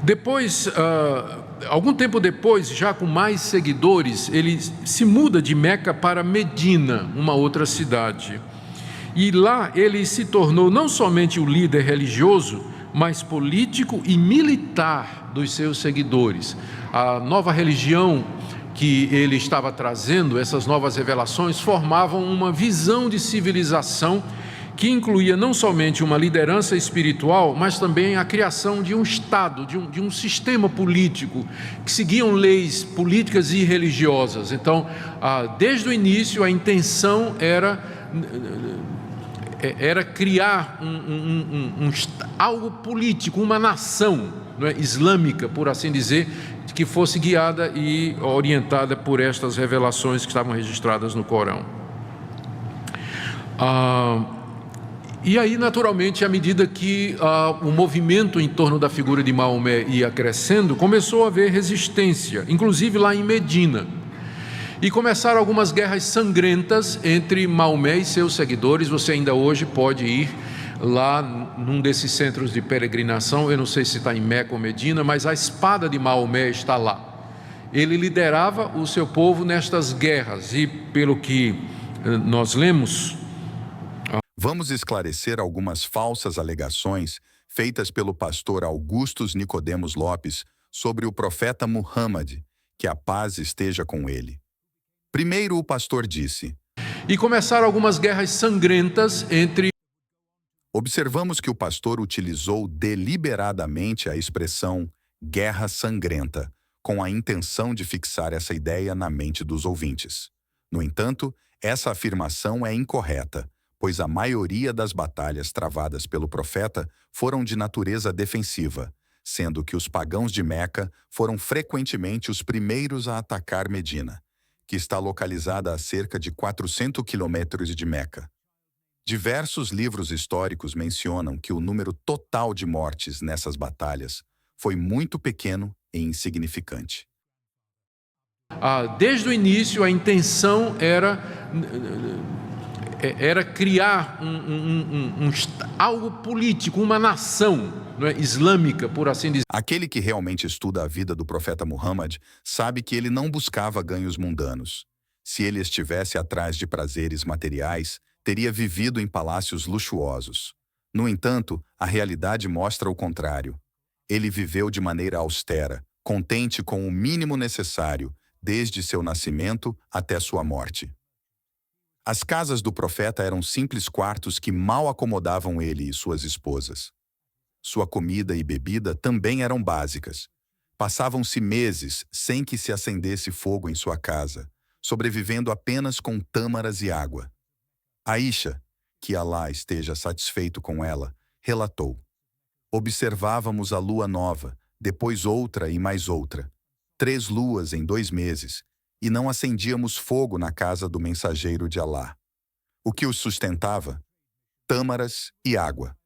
Depois, algum tempo depois, já com mais seguidores, ele se muda de Meca para Medina, uma outra cidade. E lá ele se tornou não somente o líder religioso, mas político e militar dos seus seguidores. A nova religião que ele estava trazendo, essas novas revelações, formavam uma visão de civilização que incluía não somente uma liderança espiritual, mas também a criação de um Estado, de um sistema político, que seguiam leis políticas e religiosas. Então, desde o início, a intenção era criar algo político, uma nação, não é, islâmica, por assim dizer, que fosse guiada e orientada por estas revelações que estavam registradas no Corão. E aí, naturalmente, à medida que o movimento em torno da figura de Maomé ia crescendo, começou a haver resistência, inclusive lá em Medina. E começaram algumas guerras sangrentas entre Maomé e seus seguidores. Você ainda hoje pode ir lá num desses centros de peregrinação, eu não sei se está em Meca ou Medina, mas a espada de Maomé está lá. Ele liderava o seu povo nestas guerras e, pelo que nós lemos... Vamos esclarecer algumas falsas alegações feitas pelo pastor Augustus Nicodemos Lopes sobre o profeta Muhammad, que a paz esteja com ele. Primeiro, o pastor disse: E começaram algumas guerras sangrentas entre... Observamos que o pastor utilizou deliberadamente a expressão guerra sangrenta, com a intenção de fixar essa ideia na mente dos ouvintes. No entanto, essa afirmação é incorreta, pois a maioria das batalhas travadas pelo profeta foram de natureza defensiva, sendo que os pagãos de Meca foram frequentemente os primeiros a atacar Medina, que está localizada a cerca de 400 quilômetros de Meca. Diversos livros históricos mencionam que o número total de mortes nessas batalhas foi muito pequeno e insignificante. Desde o início, a intenção era criar algo político, uma nação, não é, islâmica, por assim dizer. Aquele que realmente estuda a vida do profeta Muhammad sabe que ele não buscava ganhos mundanos. Se ele estivesse atrás de prazeres materiais, teria vivido em palácios luxuosos. No entanto, a realidade mostra o contrário. Ele viveu de maneira austera, contente com o mínimo necessário, desde seu nascimento até sua morte. As casas do profeta eram simples quartos que mal acomodavam ele e suas esposas. Sua comida e bebida também eram básicas. Passavam-se meses sem que se acendesse fogo em sua casa, sobrevivendo apenas com tâmaras e água. Aisha, que Alá esteja satisfeito com ela, relatou: Observávamos a lua nova, depois outra e mais outra, 3 luas em 2 meses, e não acendíamos fogo na casa do mensageiro de Alá. O que os sustentava? Tâmaras e água.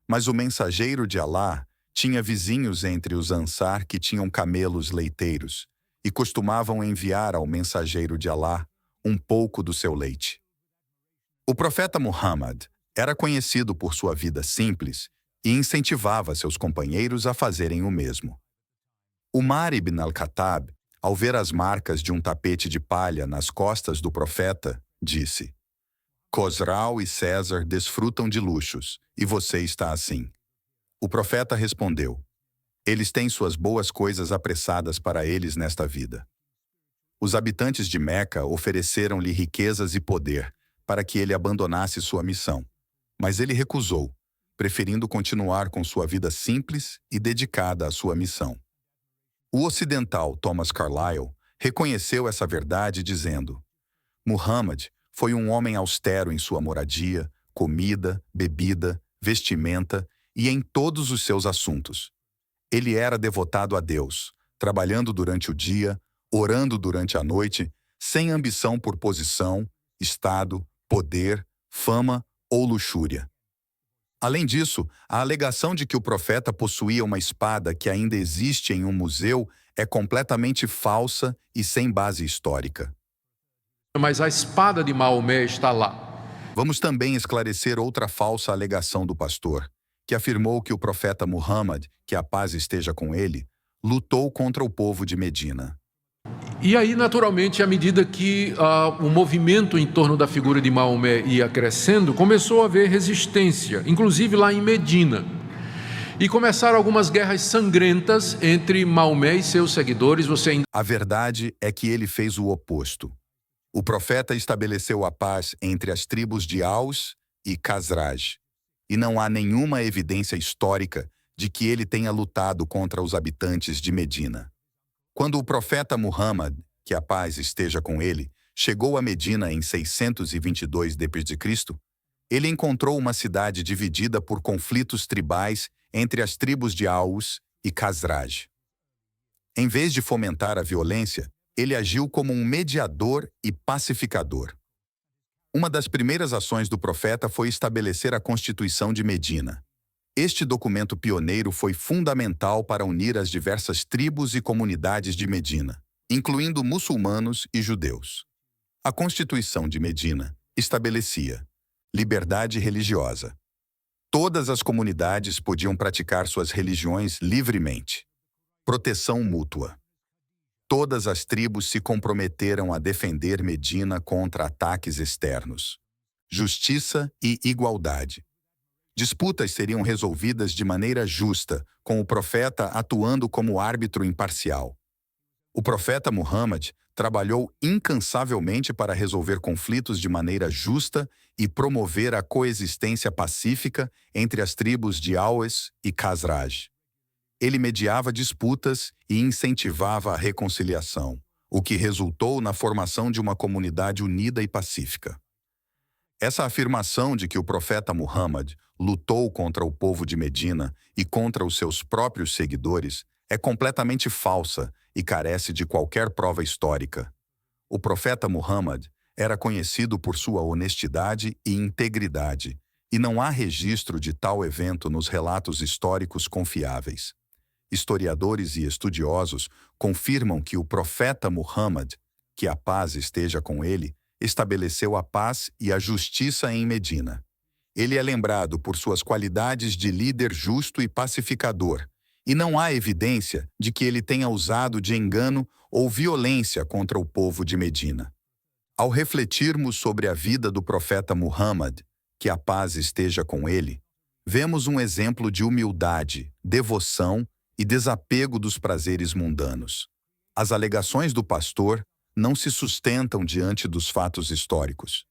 Mas o mensageiro de Alá tinha vizinhos entre os Ansar que tinham camelos leiteiros e costumavam enviar ao mensageiro de Alá um pouco do seu leite. O profeta Muhammad era conhecido por sua vida simples e incentivava seus companheiros a fazerem o mesmo. Umar ibn al-Khattab, ao ver as marcas de um tapete de palha nas costas do profeta, disse: Cosral e César desfrutam de luxos, e você está assim. O profeta respondeu: Eles têm suas boas coisas apressadas para eles nesta vida. Os habitantes de Meca ofereceram-lhe riquezas e poder para que ele abandonasse sua missão, mas ele recusou, preferindo continuar com sua vida simples e dedicada à sua missão. O ocidental Thomas Carlyle reconheceu essa verdade dizendo: Muhammad foi um homem austero em sua moradia, comida, bebida, vestimenta e em todos os seus assuntos. Ele era devotado a Deus, trabalhando durante o dia, orando durante a noite, sem ambição por posição, estado, poder, fama ou luxúria. Além disso, a alegação de que o profeta possuía uma espada que ainda existe em um museu é completamente falsa e sem base histórica. Mas a espada de Maomé está lá. Vamos também esclarecer outra falsa alegação do pastor, que afirmou que o profeta Muhammad, que a paz esteja com ele, lutou contra o povo de Medina. E aí, naturalmente, à medida que o movimento em torno da figura de Maomé ia crescendo, começou a haver resistência, inclusive lá em Medina. E começaram algumas guerras sangrentas entre Maomé e seus seguidores. A verdade é que ele fez o oposto. O profeta estabeleceu a paz entre as tribos de Aws e Khazraj, e não há nenhuma evidência histórica de que ele tenha lutado contra os habitantes de Medina. Quando o profeta Muhammad, que a paz esteja com ele, chegou a Medina em 622 d.C., ele encontrou uma cidade dividida por conflitos tribais entre as tribos de Aws e Khazraj. Em vez de fomentar a violência, ele agiu como um mediador e pacificador. Uma das primeiras ações do profeta foi estabelecer a Constituição de Medina. Este documento pioneiro foi fundamental para unir as diversas tribos e comunidades de Medina, incluindo muçulmanos e judeus. A Constituição de Medina estabelecia liberdade religiosa. Todas as comunidades podiam praticar suas religiões livremente. Proteção mútua. Todas as tribos se comprometeram a defender Medina contra ataques externos. Justiça e igualdade. Disputas seriam resolvidas de maneira justa, com o profeta atuando como árbitro imparcial. O profeta Muhammad trabalhou incansavelmente para resolver conflitos de maneira justa e promover a coexistência pacífica entre as tribos de Aws e Khazraj. Ele mediava disputas e incentivava a reconciliação, o que resultou na formação de uma comunidade unida e pacífica. Essa afirmação de que o profeta Muhammad lutou contra o povo de Medina e contra os seus próprios seguidores é completamente falsa e carece de qualquer prova histórica. O profeta Muhammad era conhecido por sua honestidade e integridade, e não há registro de tal evento nos relatos históricos confiáveis. Historiadores e estudiosos confirmam que o profeta Muhammad, que a paz esteja com ele, estabeleceu a paz e a justiça em Medina. Ele é lembrado por suas qualidades de líder justo e pacificador, e não há evidência de que ele tenha usado de engano ou violência contra o povo de Medina. Ao refletirmos sobre a vida do profeta Muhammad, que a paz esteja com ele, vemos um exemplo de humildade, devoção e desapego dos prazeres mundanos. As alegações do pastor não se sustentam diante dos fatos históricos.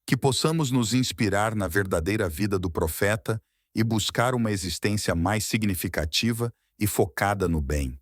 Que possamos nos inspirar na verdadeira vida do profeta e buscar uma existência mais significativa e focada no bem.